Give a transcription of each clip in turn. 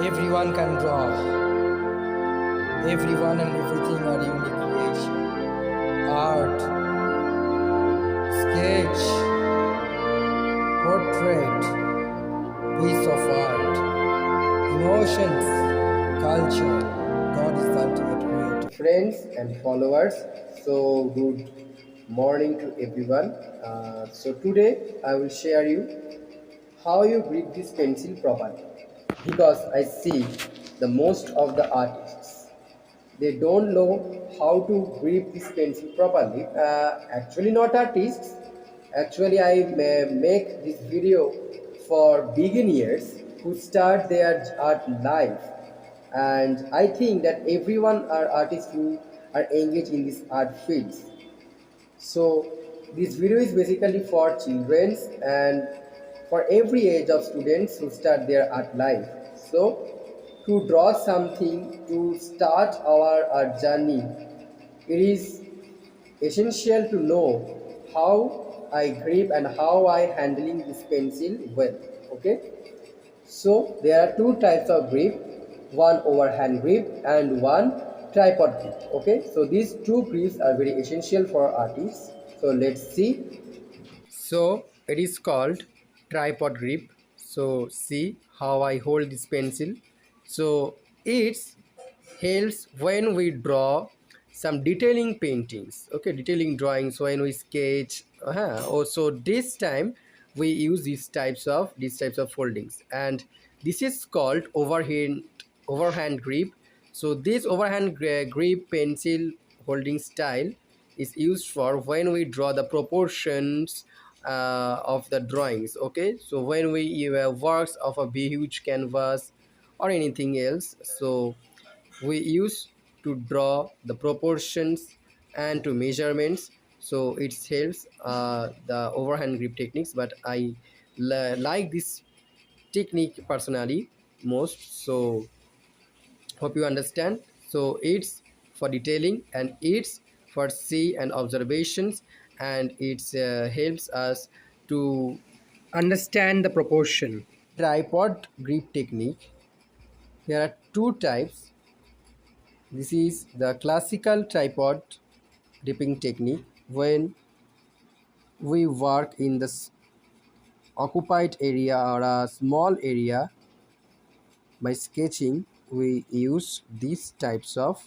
Everyone can draw. Everyone and everything are unique creation. Art, sketch, portrait, piece of art, emotions, culture. God is the ultimate creator. Friends and followers, so good morning to everyone. So today I will share you how you grip this pencil properly, because I see the most of the artists, they don't know how to grip this pencil properly. Actually not artists, actually I make this video for beginners who start their art life, and I think that everyone are artists who are engaged in this art fields. So this video is basically for children and for every age of students who start their art life. So to draw something, to start our art journey, it is essential to know how I grip and how I handling this pencil well. Okay. So there are two types of grip, one overhand grip and one tripod grip. Okay, so these two grips are very essential for artists. So let's see. So it is called tripod grip. So see how I hold this pencil. So it helps when we draw some detailing paintings, okay, detailing drawings, when we sketch. Also this time we use these types of foldings, and this is called overhand grip. So this grip pencil holding style is used for when we draw the proportions of the drawings. Okay, so when we works of a huge canvas or anything else, so we use to draw the proportions and to measurements. So it helps the overhand grip techniques, but I like this technique personally most. So hope you understand. So it's for detailing and it's for see and observations, and it helps us to understand the proportion. Tripod grip technique, there are two types. This is the classical tripod gripping technique. When we work in the occupied area or a small area by sketching, we use these types of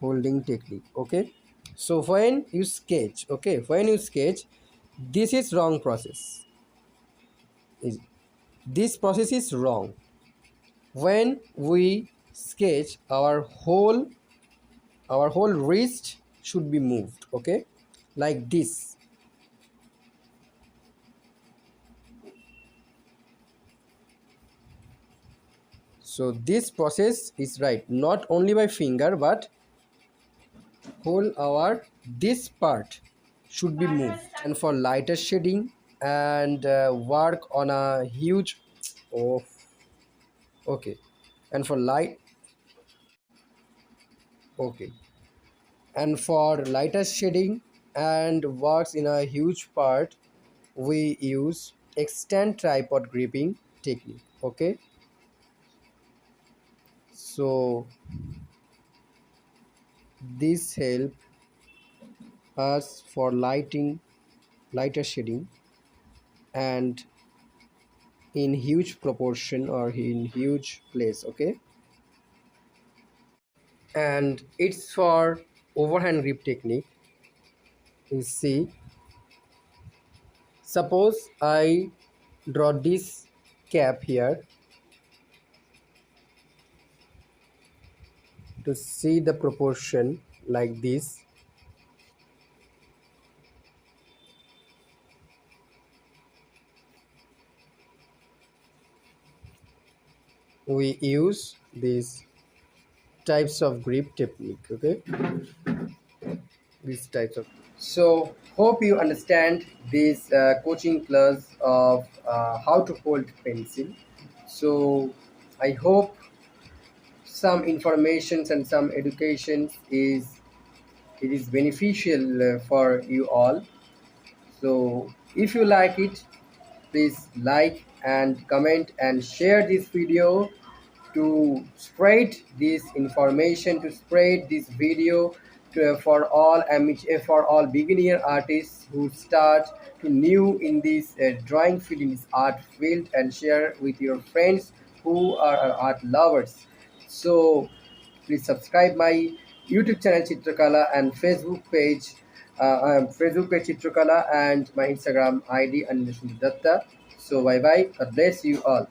holding technique. Okay, so when you sketch, okay, when you sketch, this is wrong process. This process is wrong. When we sketch, our whole wrist should be moved, okay, like this. So this process is right, not only by finger but whole our this part should be moved. And for lighter shading and work on a huge, oh, okay, and for light, okay, and for lighter shading and works in a huge part, we use extend tripod gripping technique. Okay, so this help us for lighter shading and in huge proportion or in huge place. Okay, and it's for overhand grip technique. You see, suppose I draw this cap here. To see the proportion like this, we use these types of grip technique. Okay, these types of, so hope you understand this coaching class of how to hold pencil. So I hope some informations and some education is beneficial for you all. So if you like it, please like and comment and share this video to spread this information, to spread this video for all beginner artists who start to new in this drawing field, in this art field, and share with your friends who are art lovers. So please subscribe my YouTube channel Chitrakala and Facebook page Chitrakala, and my Instagram ID Anil Datta. So bye bye. God bless you all.